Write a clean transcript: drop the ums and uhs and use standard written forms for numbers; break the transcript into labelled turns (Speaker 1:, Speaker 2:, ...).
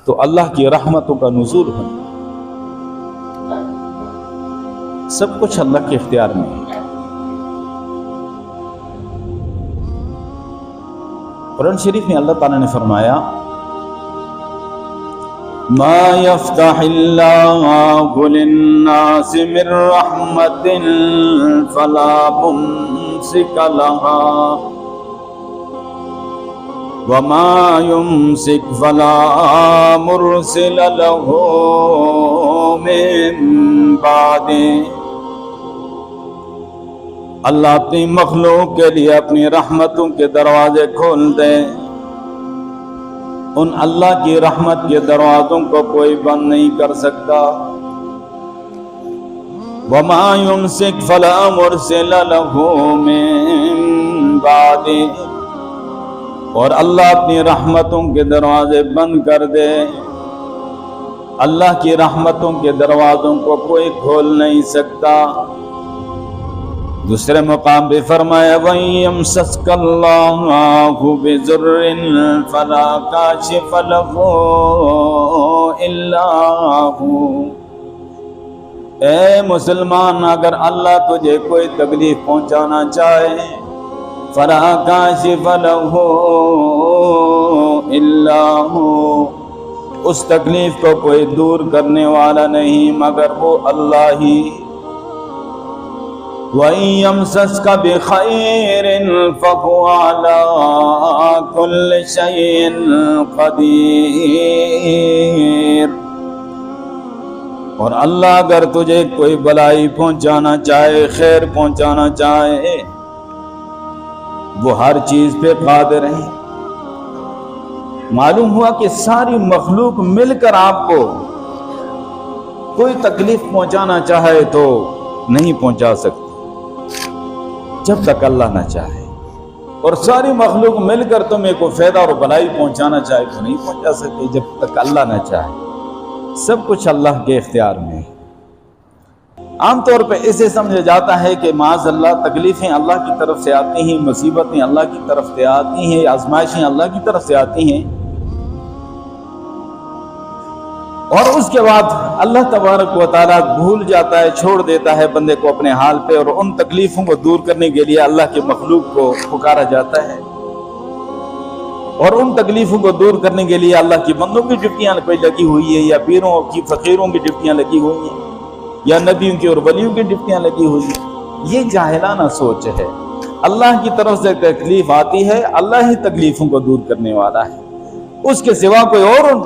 Speaker 1: تو اللہ کی رحمتوں کا نزول ہونا، سب کچھ اللہ کے اختیار میں ہے۔ قرآن شریف میں اللہ تعالیٰ نے فرمایا ما يفتح اللہ للناس من رحمت فلا ممسک لها وما يمسك فلا مرسل له من بعده۔ اللہ اپنی مخلوق کے لیے اپنی رحمتوں کے دروازے کھول دے، ان اللہ کی رحمت کے دروازوں کو کوئی بند نہیں کر سکتا۔ وما يمسك فلا مرسل له من بعده، اور اللہ اپنی رحمتوں کے دروازے بند کر دے، اللہ کی رحمتوں کے دروازوں کو کوئی کھول نہیں سکتا۔ دوسرے مقام پہ فرمایا وَإِن يَمْسَسْكَ اللَّهُ بِضُرٍّ فَلَا كَاشِفَ لَهُ إِلَّا هُوَ۔ اے مسلمان، اگر اللہ تجھے کوئی تکلیف پہنچانا چاہے فَلَا كَاشِفَ لَهُ إِلَّا هُوَ، اس تکلیف کو کوئی دور کرنے والا نہیں مگر وہ اللہ ہی۔ وَإِن يَمْسَسْكَ بِخَيْرٍ فَهُوَ عَلَى كُلِّ شَيْءٍ قَدِيرٌ، اور اللہ اگر تجھے کوئی بلائی پہنچانا چاہے، خیر پہنچانا چاہے، وہ ہر چیز پہ قادر ہے۔ معلوم ہوا کہ ساری مخلوق مل کر آپ کو کوئی تکلیف پہنچانا چاہے تو نہیں پہنچا سکتی جب تک اللہ نہ چاہے، اور ساری مخلوق مل کر تمہیں کوئی فائدہ اور بلائی پہنچانا چاہے تو نہیں پہنچا سکتی جب تک اللہ نہ چاہے۔ سب کچھ اللہ کے اختیار میں ہے۔ عام طور پہ اسے سمجھا جاتا ہے کہ معاذ اللہ تکلیفیں اللہ کی طرف سے آتی ہیں، مصیبتیں اللہ کی طرف سے آتی ہیں، آزمائشیں اللہ کی طرف سے آتی ہیں، اور اس کے بعد اللہ تبارک و تعالیٰ بھول جاتا ہے، چھوڑ دیتا ہے بندے کو اپنے حال پہ، اور ان تکلیفوں کو دور کرنے کے لیے اللہ کے مخلوق کو پکارا جاتا ہے، اور ان تکلیفوں کو دور کرنے کے لیے اللہ کی بندوں کی ڈپٹیاں کوئی لگی ہوئی ہے، یا پیروں کی فقیروں کی ڈپٹیاں لگی ہوئی ہیں، یا نبیوں کی اور ولیوں کی ڈپٹیاں لگی ہوئی ہیں۔ یہ جاہلانہ سوچ ہے۔ اللہ کی طرف سے تکلیف آتی ہے، اللہ ہی تکلیفوں کو دور کرنے والا ہے، اس کے سوا کوئی اور ان